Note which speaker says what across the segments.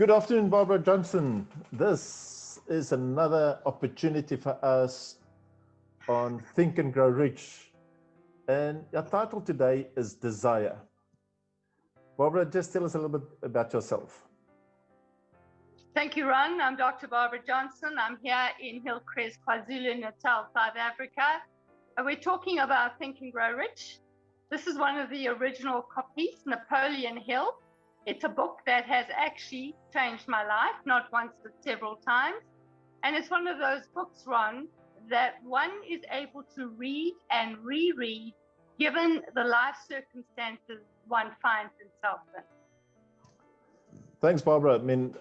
Speaker 1: Good afternoon, Barbara Johnson. This is another opportunity for us on Think and Grow Rich. And our title today is Desire. Barbara, just tell us a little bit about yourself.
Speaker 2: Thank you, Ron. I'm Dr. Barbara Johnson. I'm here in Hillcrest, KwaZulu-Natal, South Africa. And we're talking about Think and Grow Rich. This is one of the original copies, Napoleon Hill. It's a book that has actually changed my life, not once, but several times. And it's one of those books, Ron, that one is able to read and reread given the life circumstances one finds himself in.
Speaker 1: Thanks, Barbara. I mean,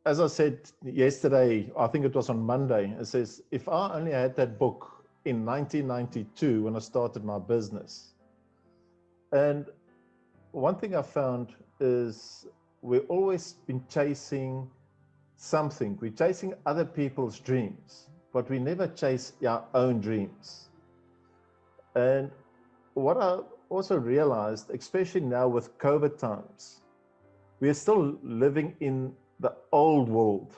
Speaker 1: as I said yesterday, I think it was on Monday, it says, if I only had that book in 1992 when I started my business. And one thing I found is we've always been chasing something. We're chasing other people's dreams, but we never chase our own dreams. And what I also realized, especially now with COVID times, we are still living in the old world.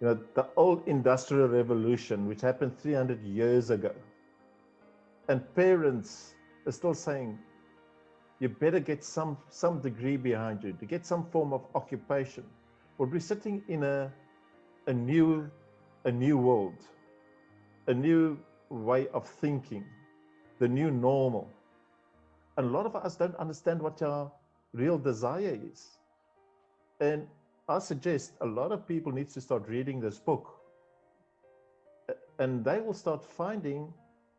Speaker 1: You know, the old industrial revolution, which happened 300 years ago. And parents are still saying, you better get some degree behind you, to get some form of occupation. But we're sitting in a new world, a new way of thinking, the new normal. And a lot of us don't understand what our real desire is. And I suggest a lot of people need to start reading this book. And they will start finding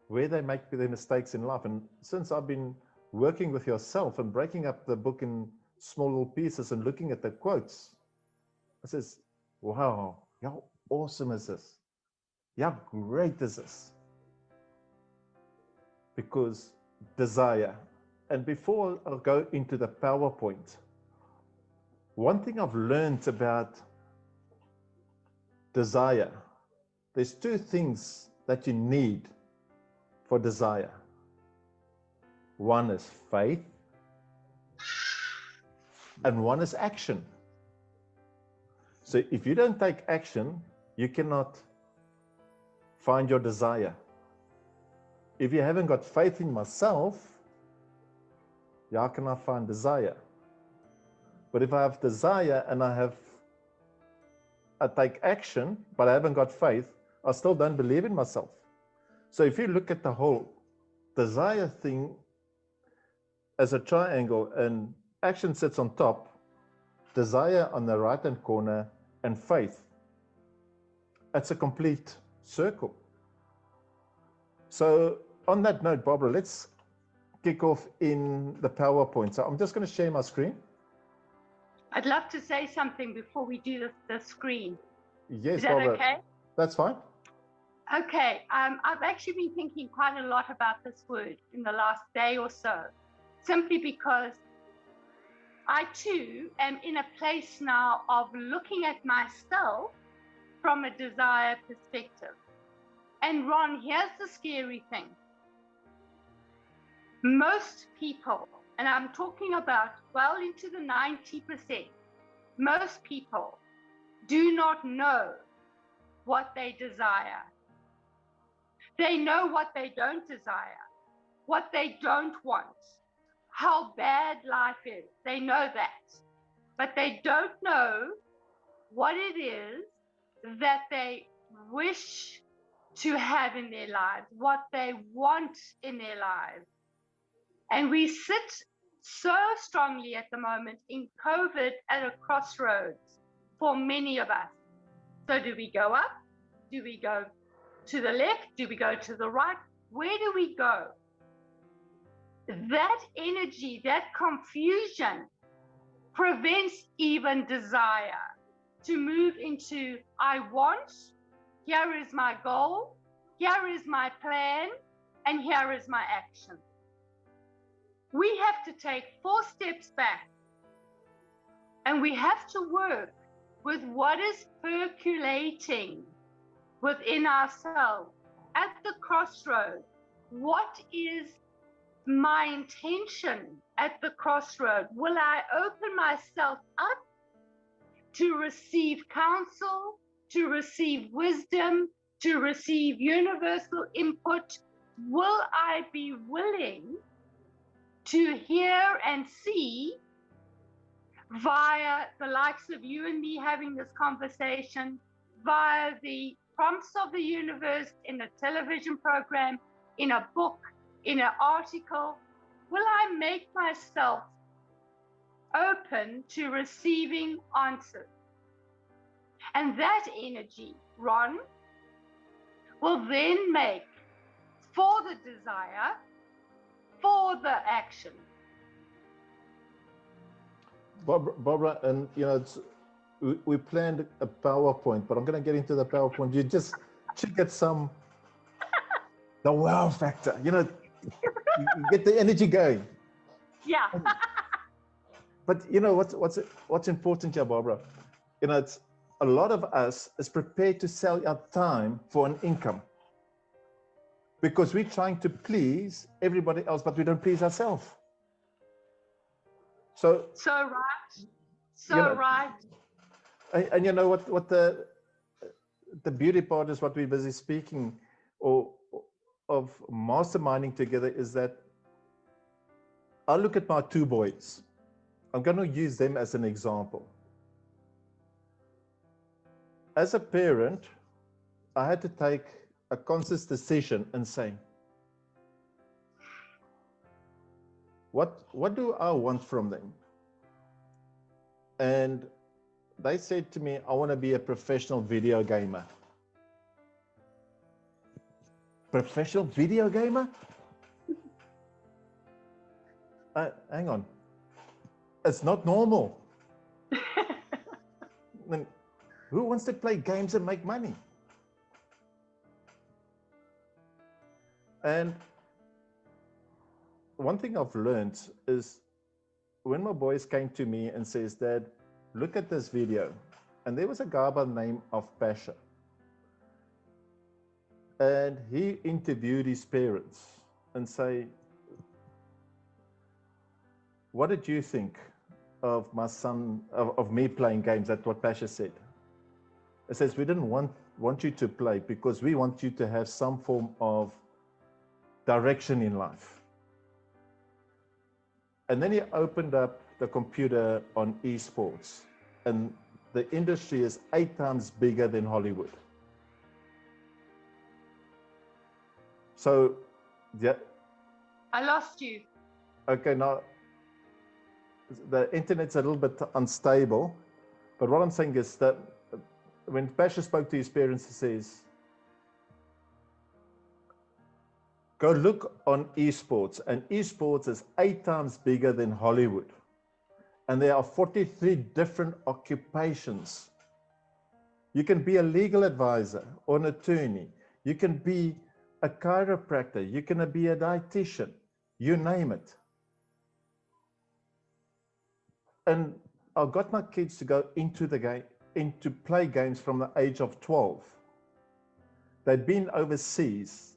Speaker 1: where they make their mistakes in life. And since I've been working with yourself and breaking up the book in small little pieces and looking at the quotes, I says, wow, how awesome is this? How great is this? Because desire. And before I'll go into the PowerPoint, one thing I've learned about desire, there's two things that you need for desire. One is faith, and one is action. So if you don't take action, you cannot find your desire. If you haven't got faith in myself, how can I find desire? But if I have desire and I take action, but I haven't got faith, I still don't believe in myself. So if you look at the whole desire thing as a triangle, and action sits on top, desire on the right hand corner, and faith, it's a complete circle. So on that note, Barbara, let's kick off in the PowerPoint. So I'm just going to share my screen.
Speaker 2: I'd love to say something before we do the screen.
Speaker 1: Yes,
Speaker 2: is that
Speaker 1: Barbara.
Speaker 2: Okay?
Speaker 1: That's fine.
Speaker 2: Okay, I've actually been thinking quite a lot about this word in the last day or so, simply because I too am in a place now of looking at myself from a desire perspective. And Ron, here's the scary thing. Most people, and I'm talking about well into the 90%, most people do not know what they desire. They know what they don't desire, what they don't want, how bad life is. They know that, but they don't know what it is that they wish to have in their lives, what they want in their lives. And we sit so strongly at the moment in COVID at a crossroads for many of us. So do we go up? Do we go to the left? Do we go to the right? Where do we go? That energy, that confusion prevents even desire to move into, I want, here is my goal, here is my plan, and here is my action. We have to take 4 steps back, and we have to work with what is percolating within ourselves at the crossroads. What is my intention at the crossroad? Will I open myself up to receive counsel, to receive wisdom, to receive universal input? Will I be willing to hear and see via the likes of you and me having this conversation, via the prompts of the universe in a television program, in a book, in an article? Will I make myself open to receiving answers? And that energy, Ron, will then make for the desire, for the action.
Speaker 1: Barbara, and we planned a PowerPoint, but I'm going to get into the PowerPoint. You just should get the wow factor. You get the energy going.
Speaker 2: Yeah.
Speaker 1: But what's important here, Barbara? It's a lot of us is prepared to sell our time for an income because we're trying to please everybody else, but we don't please ourselves. So
Speaker 2: right. Right.
Speaker 1: And you know what the beauty part is, what we're busy speaking of masterminding together, is that I look at my two boys. I'm going to use them as an example. As a parent, I had to take a conscious decision and say, what do I want from them? And they said to me, I want to be a professional video gamer. Professional video gamer? Hang on. It's not normal. I mean, who wants to play games and make money? And one thing I've learned is when my boys came to me and says, Dad, look at this video. And there was a guy by the name of Pasha. And he interviewed his parents and say, what did you think of my son, of me playing games? That's what Pasha said. It says, we didn't want you to play because we want you to have some form of direction in life. And then he opened up the computer on esports, and the industry is 8 times bigger than Hollywood. So, yeah.
Speaker 2: I lost you.
Speaker 1: Okay, now the internet's a little bit unstable, but what I'm saying is that when Pasha spoke to his parents, he says, go look on esports, and esports is 8 times bigger than Hollywood. And there are 43 different occupations. You can be a legal advisor or an attorney. You can be a chiropractor. You can be a dietitian. You name it. And I got my kids to go into the game, into play games from the age of 12. They'd been overseas.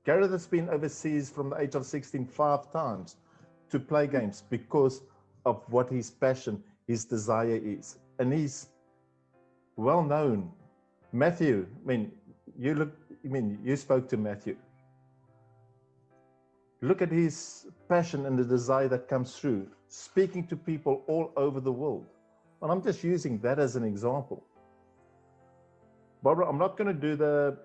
Speaker 1: Gareth has been overseas from the age of 16 5 times to play games because of what his passion, his desire is. And he's well known. Matthew, you spoke to Matthew. Look at his passion and the desire that comes through, speaking to people all over the world. And I'm just using that as an example. Barbara, I'm not going to do the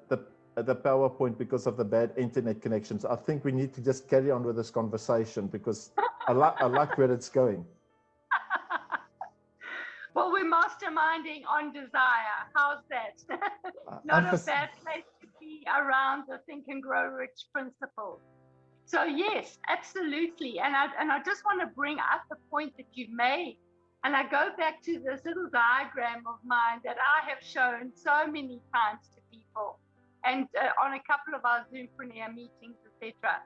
Speaker 1: PowerPoint because of the bad internet connections. I think we need to just carry on with this conversation because I like where it's going.
Speaker 2: Well, we're masterminding on desire. How's that? Not a bad place to be around the Think and Grow Rich principle. So yes, absolutely. And I just want to bring up the point that you've made. And I go back to this little diagram of mine that I have shown so many times to people, and on a couple of our Zoompreneur meetings, etc.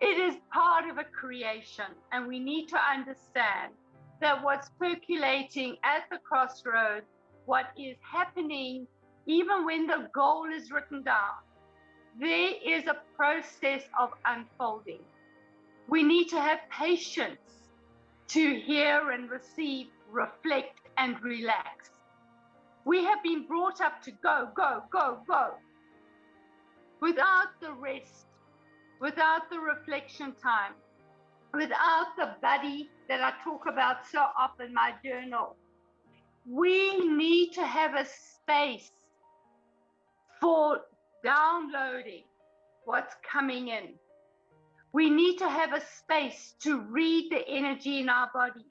Speaker 2: It is part of a creation, and we need to understand that what's percolating at the crossroads, what is happening, even when the goal is written down, there is a process of unfolding. We need to have patience to hear and receive, reflect and relax. We have been brought up to go, go, go, go. Without the rest, without the reflection time, without the buddy that I talk about so often, my journal. We need to have a space for downloading what's coming in. We need to have a space to read the energy in our body,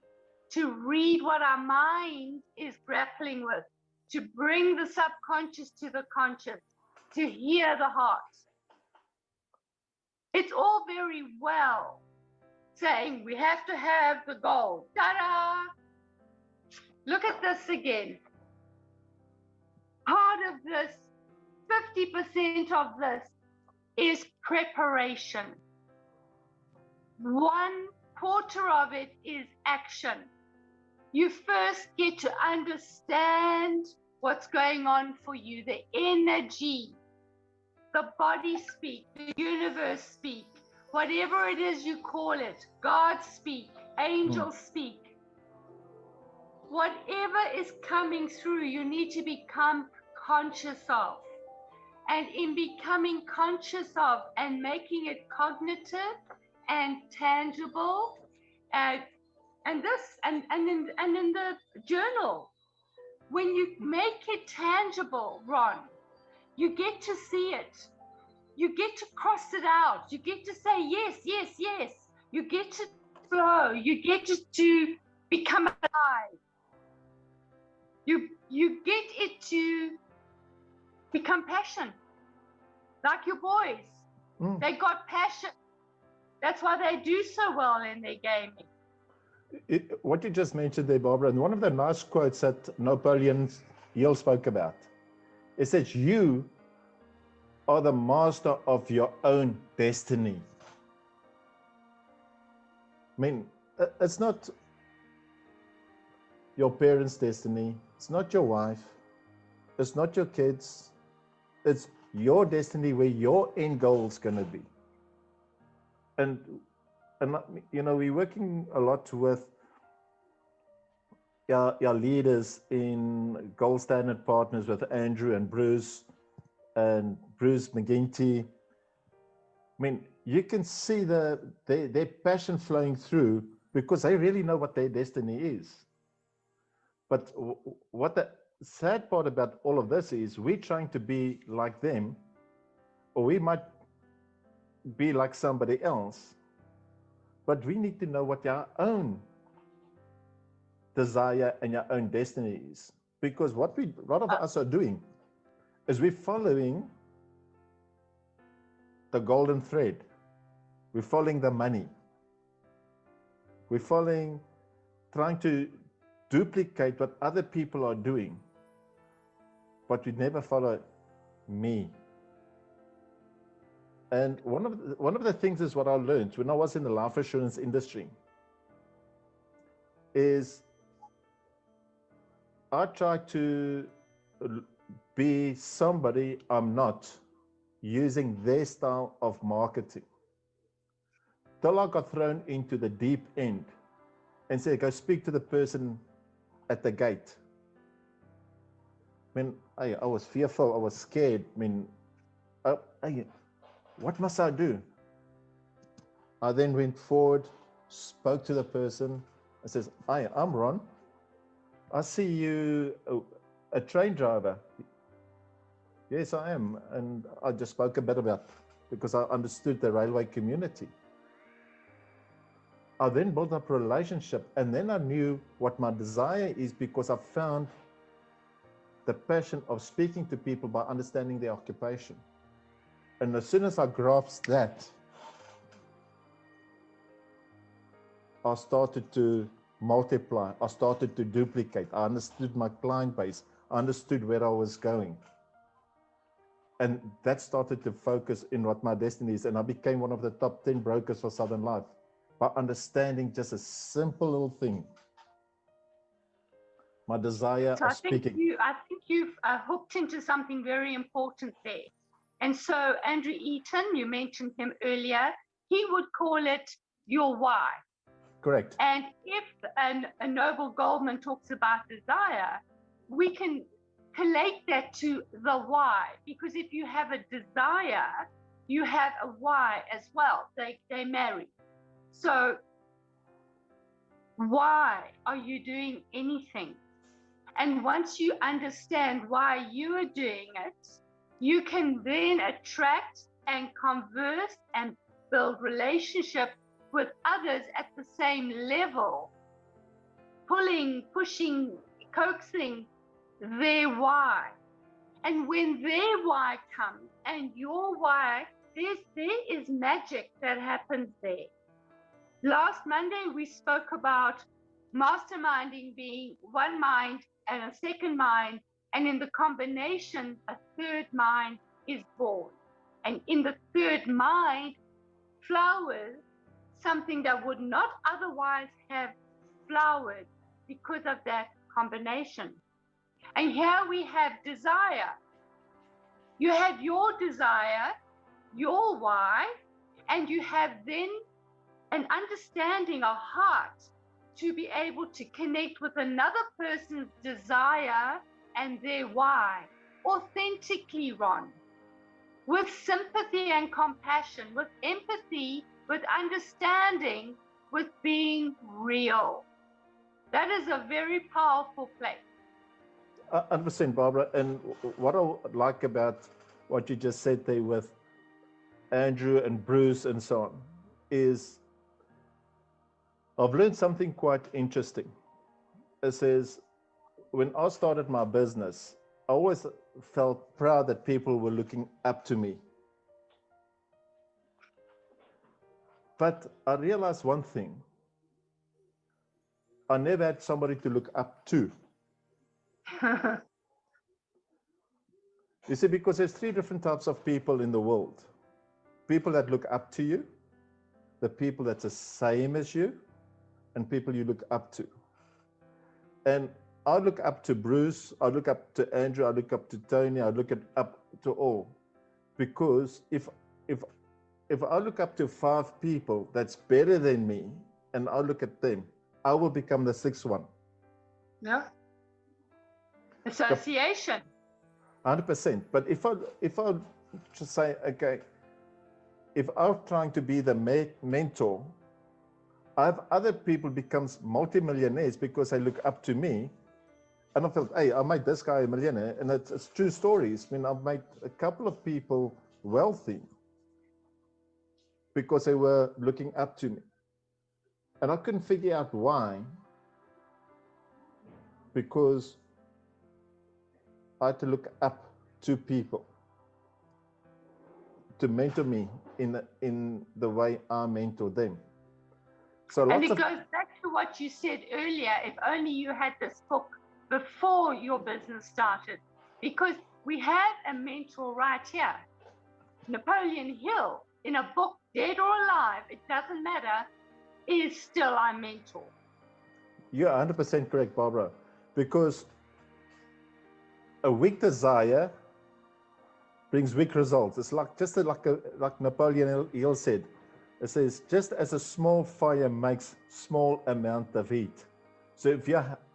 Speaker 2: to read what our mind is grappling with, to bring the subconscious to the conscious, to hear the heart. It's all very well saying we have to have the goal. Ta-da! Look at this again. Part of this, 50% of this is preparation. 1/4 of it is action. You first get to understand what's going on for you, the energy, the body speak, the universe speak, whatever it is you call it, God speak, angels speak. Whatever is coming through, you need to become conscious of. And in becoming conscious of and making it cognitive and tangible, and in the journal, when you make it tangible, Ron, you get to see it. You get to cross it out. You get to say yes, yes, yes. You get to flow. You get to become alive. You get it to become passion, like your boys. They got passion. That's why they do so well in their gaming.
Speaker 1: What you just mentioned there, Barbara, and one of the nice quotes that Napoleon Hill spoke about, is that you are the master of your own destiny. I mean, it's not your parents' destiny. It's not your wife. It's not your kids. It's your destiny, where your end goal is going to be. And you know, we're working a lot with our leaders in Gold Standard Partners, with Andrew and Bruce McGinty. I mean, you can see their passion flowing through, because they really know what their destiny is. But what the sad part about all of this is, we're trying to be like them, or we might be like somebody else, but we need to know what our own desire and our own destiny is. Because what a lot of us are doing is we're following the golden thread. We're following the money. We're trying to duplicate what other people are doing, but we never follow me. And one of the things is what I learned when I was in the life insurance industry is I tried to be somebody I'm not, using their style of marketing, till I got thrown into the deep end and said, go speak to the person at the gate. I mean, I was fearful, I was scared. I mean, what must I do? I then went forward, spoke to the person, and says, hi, I'm Ron. I see you a train driver. Yes, I am. And I just spoke a bit about, because I understood the railway community. I then built up a relationship, and then I knew what my desire is, because I found the passion of speaking to people by understanding their occupation. And as soon as I grasped that, I started to multiply. I started to duplicate. I understood my client base. I understood where I was going. And that started to focus in what my destiny is. And I became one of the top 10 brokers for Southern Life by understanding just a simple little thing. My desire of speaking.
Speaker 2: I think you've hooked into something very important there. And so Andrew Eaton, you mentioned him earlier, he would call it your why.
Speaker 1: Correct.
Speaker 2: And if a Noble Goldman talks about desire, we can collate that to the why, because if you have a desire, you have a why as well. They marry. So why are you doing anything? And once you understand why you are doing it, you can then attract and converse and build relationship with others at the same level, pulling, pushing, coaxing their why. And when their why comes and your why, there is magic that happens there. Last Monday, we spoke about masterminding being one mind and a second mind, and in the combination, a third mind is born. And in the third mind flowers something that would not otherwise have flowered because of that combination. And here we have desire. You have your desire, your why, and you have then an understanding, a heart, to be able to connect with another person's desire and their why, authentically, Ron, with sympathy and compassion, with empathy, with understanding, with being real. That is a very powerful place.
Speaker 1: 100%, Barbara. And what I like about what you just said there with Andrew and Bruce and so on is I've learned something quite interesting. It says, when I started my business, I always felt proud that people were looking up to me. But I realized one thing. I never had somebody to look up to. You see, because there's three different types of people in the world. People that look up to you, the people that's the same as you, and people you look up to. And I look up to Bruce, I look up to Andrew, I look up to Tony, I look up to all. Because if I look up to 5 people that's better than me, and I look at them, I will become the 6th one.
Speaker 2: Yeah. Association.
Speaker 1: 100%. But if I just say, okay, if I'm trying to be the mentor, I have other people becomes multimillionaires because they look up to me. And I felt, hey, I made this guy a millionaire. And it's true stories. I mean, I've made a couple of people wealthy because they were looking up to me. And I couldn't figure out why. Because I had to look up to people to mentor me in the way I mentor them. So
Speaker 2: and it goes back to what you said earlier, if only you had this book before your business started, because we have a mentor right here. Napoleon Hill, in a book, dead or alive, it doesn't matter, is still our mentor.
Speaker 1: You're 100% correct, Barbara, because a weak desire brings weak results. It's like Napoleon Hill said. It says, just as a small fire makes small amount of heat. So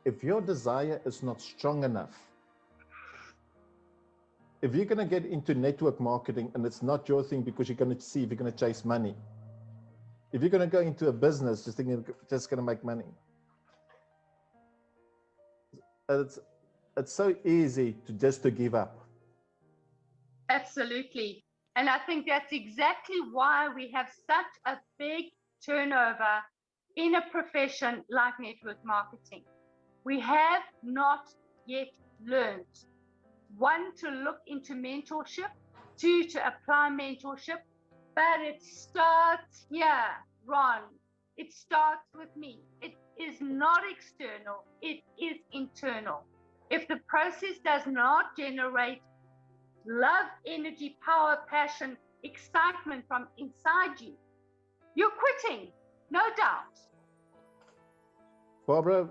Speaker 1: if your desire is not strong enough, if you're going to get into network marketing and it's not your thing because you're going to see if you're going to chase money, if you're going to go into a business just thinking just going to make money, it's so easy to give up.
Speaker 2: Absolutely. And I think that's exactly why we have such a big turnover in a profession like network marketing. We have not yet learned, 1, to look into mentorship, 2, to apply mentorship, but it starts here, Ron. It starts with me. It is not external, it is internal. If the process does not generate love, energy, power, passion, excitement from inside you, you're quitting, no doubt.
Speaker 1: Barbara,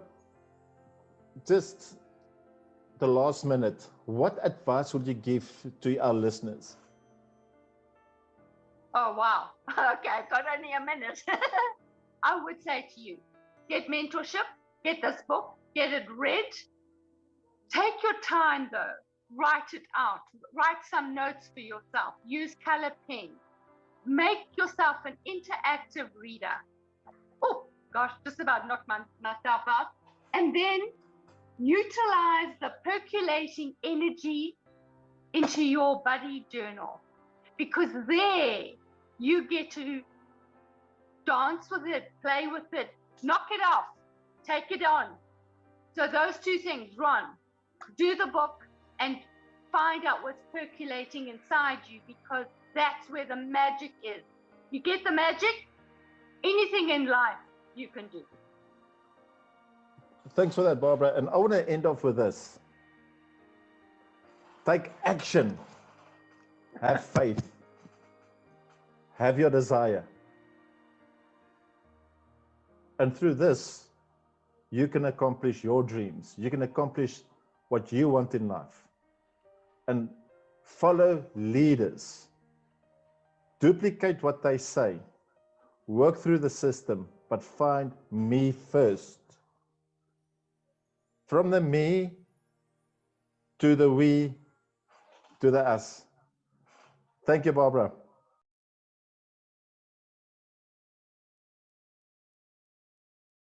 Speaker 1: just the last minute, what advice would you give to our listeners?
Speaker 2: Oh, wow. Okay, I've got only a minute. I would say to you, get mentorship, get this book, get it read. Take your time though, write it out, write some notes for yourself, use color pen, make yourself an interactive reader. Oh gosh, just about knocked myself out. And then utilize the percolating energy into your buddy journal, because there you get to dance with it, play with it, knock it off, take it on. So those two things, Ron, do the book and find out what's percolating inside you, because that's where the magic is. You get the magic, anything in life you can do.
Speaker 1: Thanks for that, Barbara. And I want to end off with this. Take action. Have faith. Have your desire. And through this, you can accomplish your dreams. You can accomplish what you want in life. And follow leaders. Duplicate what they say. Work through the system, but find me first. From the me to the we to the us. Thank you, Barbara.